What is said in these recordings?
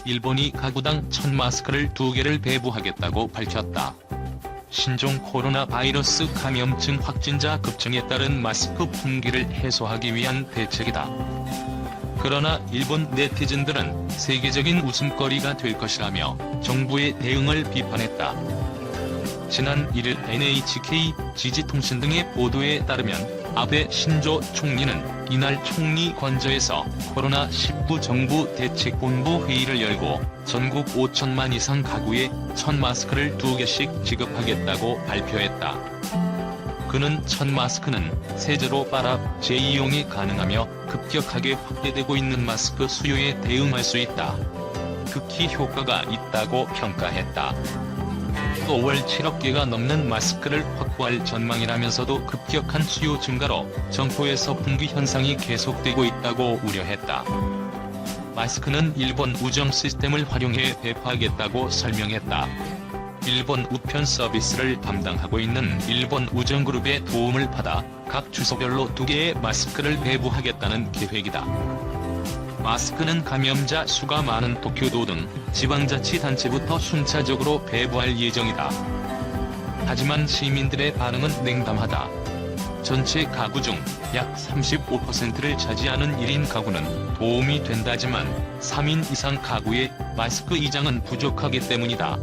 일본이 가구당 1000마스크를 2개를 배부하겠다고 밝혔다. 신종 코로나 바이러스 감염증 확진자 급증에 따른 마스크 품귀를 해소하기 위한 대책이다. 그러나 일본 네티즌들은 세계적인 웃음거리가 될 것이라며 정부의 대응을 비판했다. 지난 1일 NHK, 지지통신 등의 보도에 따르면 아베 신조 총리는 이날 총리 관저에서 코로나19 정부 대책본부 회의를 열고 전국 5천만 이상 가구에 1000마스크를 2개씩 지급하겠다고 발표했다. 그는 1000마스크는 세제로 빨아 재이용이 가능하며 급격하게 확대되고 있는 마스크 수요에 대응할 수 있다. 극히 효과가 있다고 평가했다. 또 월 7억 개가 넘는 마스크를 확보할 전망이라면서도 급격한 수요 증가로 점포에서 분기 현상이 계속되고 있다고 우려했다. 마스크는 일본 우정 시스템을 활용해 배포하겠다고 설명했다. 일본 우편 서비스를 담당하고 있는 일본 우정그룹의 도움을 받아 각 주소별로 2개의 마스크를 배부하겠다는 계획이다. 마스크는 감염자 수가 많은 도쿄도 등 지방자치단체부터 순차적으로 배부할 예정이다. 하지만 시민들의 반응은 냉담하다. 전체 가구 중 약 35%를 차지하는 1인 가구는 도움이 된다지만 3인 이상 가구에 마스크 2장은 부족하기 때문이다.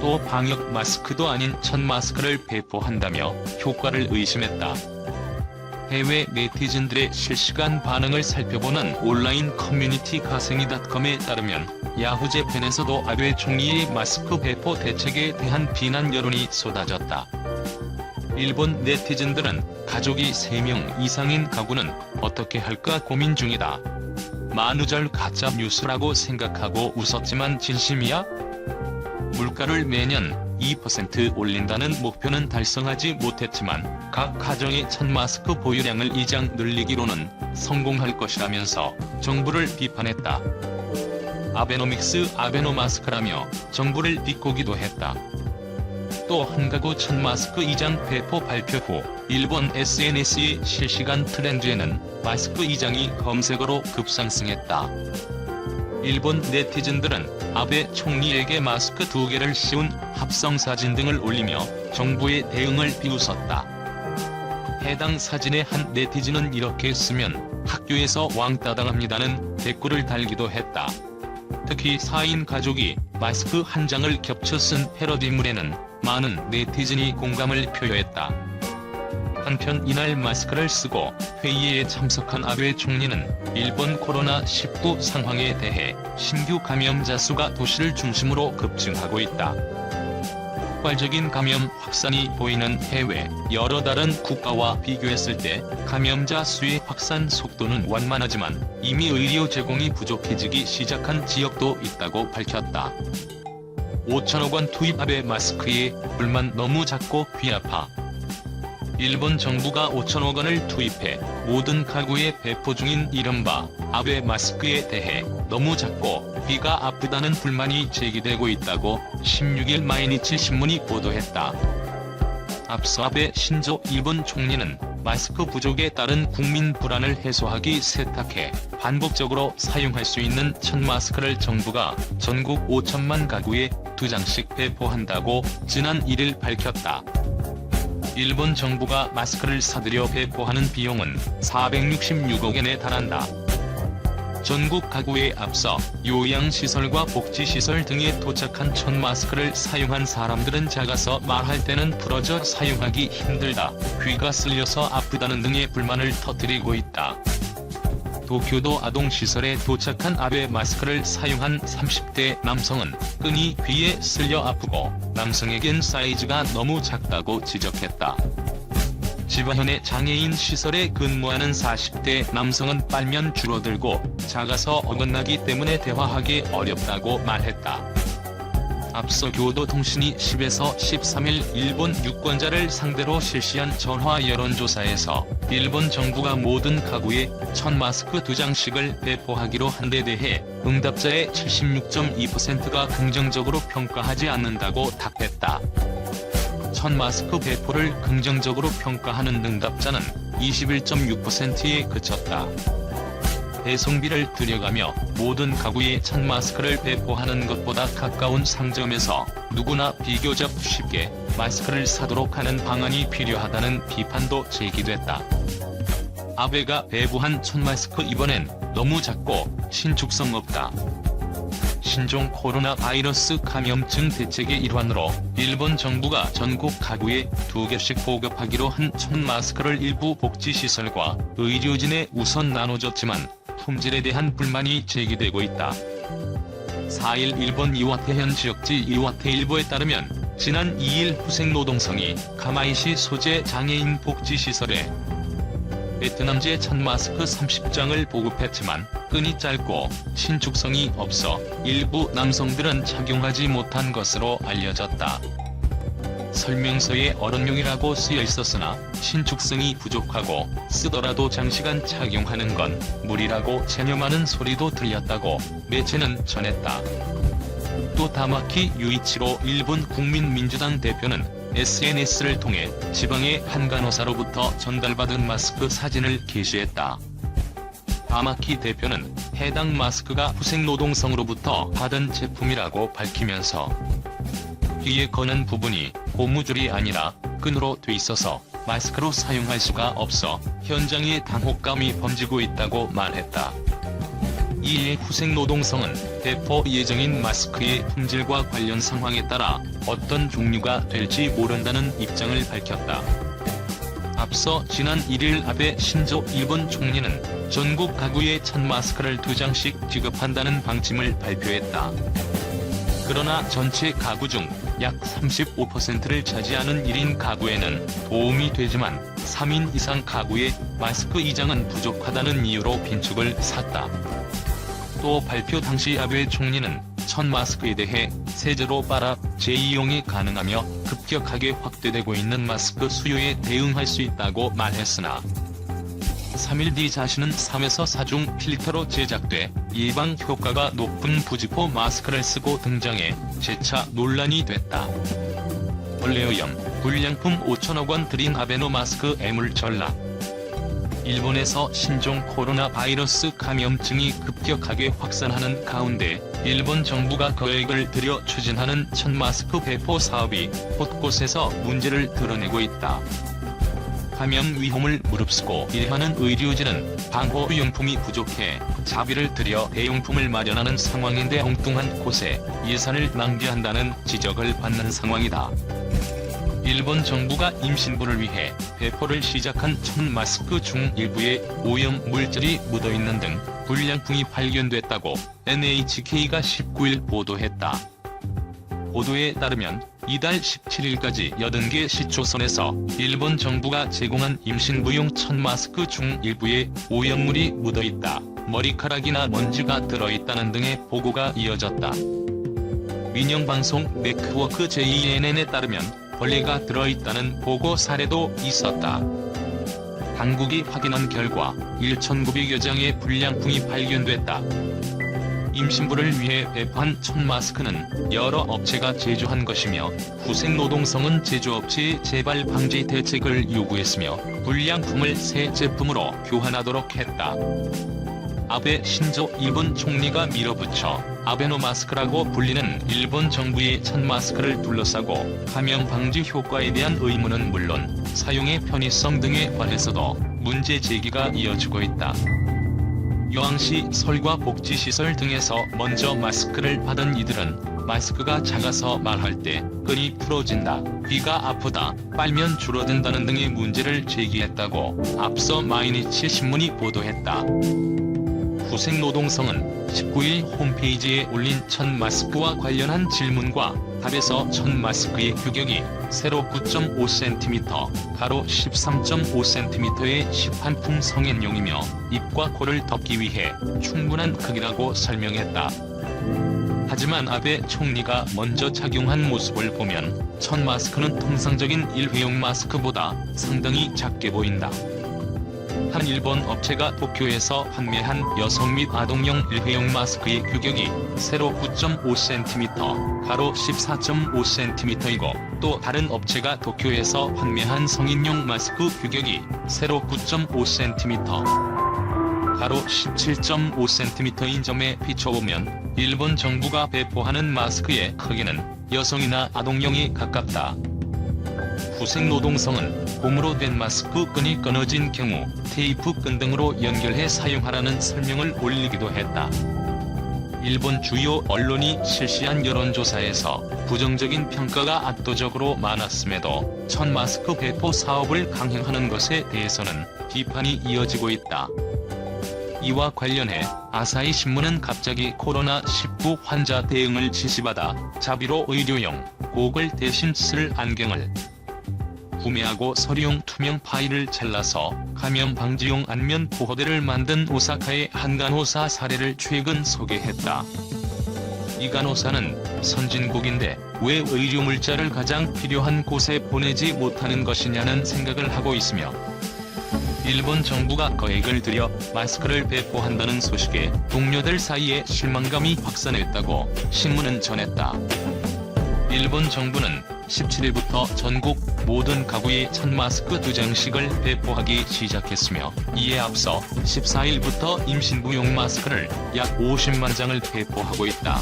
또 방역 마스크도 아닌 1000마스크를 배포한다며 효과를 의심했다. 해외 네티즌들의 실시간 반응을 살펴보는 온라인 커뮤니티 가생이.com에 따르면 야후 재팬에서도 아베 총리의 마스크 배포 대책에 대한 비난 여론이 쏟아졌다. 일본 네티즌들은 가족이 3명 이상인 가구는 어떻게 할까 고민 중이다. 만우절 가짜 뉴스라고 생각하고 웃었지만 진심이야? 물가를 매년 2% 올린다는 목표는 달성하지 못했지만 각 가정의 1000마스크 보유량을 2장 늘리기로는 성공할 것이라면서 정부를 비판했다. 아베노믹스 아베노마스크라며 정부를 비꼬기도 했다. 또 한 가구 1000마스크 2장 배포 발표 후 일본 SNS의 실시간 트렌드에는 마스크 2장이 검색어로 급상승했다. 일본 네티즌들은 아베 총리에게 마스크 2개를 씌운 합성사진 등을 올리며 정부의 대응을 비웃었다. 해당 사진의 한 네티즌은 이렇게 쓰면 학교에서 왕따 당합니다는 댓글을 달기도 했다. 특히 4인 가족이 마스크 한 장을 겹쳐 쓴 패러디물에는 많은 네티즌이 공감을 표했다. 한편 이날 마스크를 쓰고 회의에 참석한 아베 총리는 일본 코로나19 상황에 대해 신규 감염자 수가 도시를 중심으로 급증하고 있다. 폭발적인 감염 확산이 보이는 해외 여러 다른 국가와 비교했을 때 감염자 수의 확산 속도는 완만하지만 이미 의료 제공이 부족해지기 시작한 지역도 있다고 밝혔다. 5천억 원 투입 아베 마스크에 불만 너무 작고 귀 아파. 일본 정부가 5천억 원을 투입해 모든 가구에 배포 중인 이른바 아베 마스크에 대해 너무 작고 귀가 아프다는 불만이 제기되고 있다고 16일 마이니치 신문이 보도했다. 앞서 아베 신조 일본 총리는 마스크 부족에 따른 국민 불안을 해소하기 세탁해 반복적으로 사용할 수 있는 1000마스크를 정부가 전국 5천만 가구에 2장씩 배포한다고 지난 1일 밝혔다. 일본 정부가 마스크를 사들여 배포하는 비용은 466억엔에 달한다. 전국 가구에 앞서 요양시설과 복지시설 등에 도착한 1000마스크를 사용한 사람들은 작아서 말할 때는 부러져 사용하기 힘들다, 귀가 쓸려서 아프다는 등의 불만을 터뜨리고 있다. 도쿄도 아동시설에 도착한 아베 마스크를 사용한 30대 남성은 끈이 귀에 쓸려 아프고 남성에겐 사이즈가 너무 작다고 지적했다. 지바현의 장애인 시설에 근무하는 40대 남성은 빨면 줄어들고 작아서 어긋나기 때문에 대화하기 어렵다고 말했다. 앞서 교도통신이 10에서 13일 일본 유권자를 상대로 실시한 전화 여론조사에서 일본 정부가 모든 가구에 1000마스크 2장씩을 배포하기로 한 데 대해 응답자의 76.2%가 긍정적으로 평가하지 않는다고 답했다. 1000마스크 배포를 긍정적으로 평가하는 응답자는 21.6%에 그쳤다. 배송비를 들여가며 모든 가구에 첫 마스크를 배포하는 것보다 가까운 상점에서 누구나 비교적 쉽게 마스크를 사도록 하는 방안이 필요하다는 비판도 제기됐다. 아베가 배부한 첫 마스크 이번엔 너무 작고 신축성 없다. 신종 코로나 바이러스 감염증 대책의 일환으로 일본 정부가 전국 가구에 2개씩 보급하기로 한 첫 마스크를 일부 복지시설과 의료진에 우선 나눠줬지만 품질에 대한 불만이 제기되고 있다. 4일 일본 이와테 현 지역지 이와테 일보에 따르면 지난 2일 후생노동성이 가마이시 소재 장애인 복지시설에 베트남제 첫 마스크 30장을 보급했지만 끈이 짧고 신축성이 없어 일부 남성들은 착용하지 못한 것으로 알려졌다. 설명서에 어른용이라고 쓰여 있었으나 신축성이 부족하고 쓰더라도 장시간 착용하는 건 무리라고 체념하는 소리도 들렸다고 매체는 전했다. 또 다마키 유이치로 일본 국민민주당 대표는 SNS를 통해 지방의 한 간호사로부터 전달받은 마스크 사진을 게시했다. 다마키 대표는 해당 마스크가 후생노동성으로부터 받은 제품이라고 밝히면서 귀에 거는 부분이 고무줄이 아니라 끈으로 돼 있어서 마스크로 사용할 수가 없어 현장에 당혹감이 번지고 있다고 말했다. 이에 후생노동성은 배포 예정인 마스크의 품질과 관련 상황에 따라 어떤 종류가 될지 모른다는 입장을 밝혔다. 앞서 지난 1일 아베 신조 일본 총리는 전국 가구에 첫 마스크를 2장씩 지급한다는 방침을 발표했다. 그러나 전체 가구 중 약 35%를 차지하는 1인 가구에는 도움이 되지만 3인 이상 가구에 마스크 2장은 부족하다는 이유로 빈축을 샀다. 또 발표 당시 아베 총리는 첫 마스크에 대해 세제로 빨아 재이용이 가능하며 급격하게 확대되고 있는 마스크 수요에 대응할 수 있다고 말했으나 3일 뒤 자신은 3에서 4중 필터로 제작돼 예방 효과가 높은 부직포 마스크를 쓰고 등장해 재차 논란이 됐다. 원래오염, 불량품 5천억 원 들인 아베노 마스크 애물 전락. 일본에서 신종 코로나 바이러스 감염증이 급격하게 확산하는 가운데 일본 정부가 계획을 들여 추진하는 첫 마스크 배포 사업이 곳곳에서 문제를 드러내고 있다. 감염 위험을 무릅쓰고 일하는 의료진은 방호용품이 부족해 자비를 들여 대용품을 마련하는 상황인데 엉뚱한 곳에 예산을 낭비한다는 지적을 받는 상황이다. 일본 정부가 임신부를 위해 배포를 시작한 첫 마스크 중 일부에 오염 물질이 묻어있는 등 불량품이 발견됐다고 NHK가 19일 보도했다. 보도에 따르면 이달 17일까지 80개 시초선에서 일본 정부가 제공한 임신부용 첫 마스크 중 일부에 오염물이 묻어있다, 머리카락이나 먼지가 들어있다는 등의 보고가 이어졌다. 민영방송 네트워크 JNN에 따르면 벌레가 들어있다는 보고 사례도 있었다. 당국이 확인한 결과 1,900여 장의 불량품이 발견됐다. 임신부를 위해 배포한 첫 마스크는 여러 업체가 제조한 것이며 후생노동성은 제조업체의 재발 방지 대책을 요구했으며 불량품을 새 제품으로 교환하도록 했다. 아베 신조 일본 총리가 밀어붙여 아베노 마스크라고 불리는 일본 정부의 첫 마스크를 둘러싸고 감염 방지 효과에 대한 의문은 물론 사용의 편의성 등에 관해서도 문제 제기가 이어지고 있다. 여왕시 설과 복지시설 등에서 먼저 마스크를 받은 이들은 마스크가 작아서 말할 때 끈이 풀어진다, 귀가 아프다, 빨면 줄어든다는 등의 문제를 제기했다고 앞서 마이니치 신문이 보도했다. 후생노동성은 19일 홈페이지에 올린 첫 마스크와 관련한 질문과 답에서 첫 마스크의 규격이 세로 9.5cm, 가로 13.5cm의 시판품 성인용이며 입과 코를 덮기 위해 충분한 크기라고 설명했다. 하지만 아베 총리가 먼저 착용한 모습을 보면 첫 마스크는 통상적인 일회용 마스크보다 상당히 작게 보인다. 한 일본 업체가 도쿄에서 판매한 여성 및 아동용 일회용 마스크의 규격이 세로 9.5cm, 가로 14.5cm이고 또 다른 업체가 도쿄에서 판매한 성인용 마스크 규격이 세로 9.5cm, 가로 17.5cm인 점에 비춰보면 일본 정부가 배포하는 마스크의 크기는 여성이나 아동용이 가깝다. 후생 노동성은 고무로 된 마스크 끈이 끊어진 경우 테이프 끈 등으로 연결해 사용하라는 설명을 올리기도 했다. 일본 주요 언론이 실시한 여론조사에서 부정적인 평가가 압도적으로 많았음에도 첫 마스크 배포 사업을 강행하는 것에 대해서는 비판이 이어지고 있다. 이와 관련해 아사히 신문은 갑자기 코로나19 환자 대응을 지시받아 자비로 의료용 고글 대신 쓸 안경을 구매하고 서류용 투명 파일을 잘라서 감염 방지용 안면 보호대를 만든 오사카의 한 간호사 사례를 최근 소개했다. 이 간호사는 선진국인데 왜 의료 물자를 가장 필요한 곳에 보내지 못하는 것이냐는 생각을 하고 있으며 일본 정부가 거액을 들여 마스크를 배포한다는 소식에 동료들 사이에 실망감이 확산했다고 신문은 전했다. 일본 정부는 17일부터 전국 모든 가구에 첫 마스크 2장씩을 배포하기 시작했으며 이에 앞서 14일부터 임신부용 마스크를 약 50만 장을 배포하고 있다.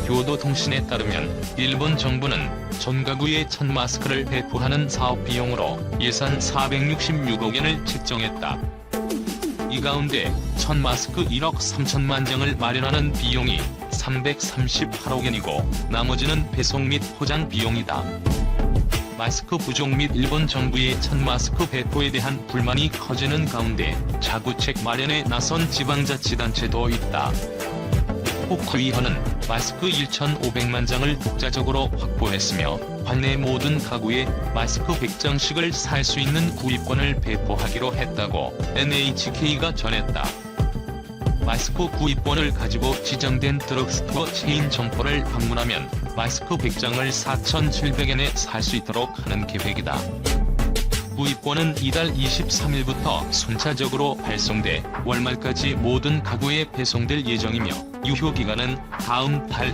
교도통신에 따르면 일본 정부는 전 가구에 첫 마스크를 배포하는 사업 비용으로 예산 466억 엔을 책정했다. 이 가운데 첫 마스크 1억 3천만 장을 마련하는 비용이 338억 엔이고 나머지는 배송 및 포장 비용이다. 마스크 부족 및 일본 정부의 첫 마스크 배포에 대한 불만이 커지는 가운데 자구책 마련에 나선 지방자치단체도 있다. 호쿠이현은 마스크 1,500만 장을 독자적으로 확보했으며 관내 모든 가구에 마스크 100장씩을 살 수 있는 구입권을 배포하기로 했다고 NHK가 전했다. 마스크 구입권을 가지고 지정된 드럭스토어 체인 점포를 방문하면 마스크 100장을 4,700엔에 살 수 있도록 하는 계획이다. 구입권은 이달 23일부터 순차적으로 발송돼 월말까지 모든 가구에 배송될 예정이며 유효기간은 다음 달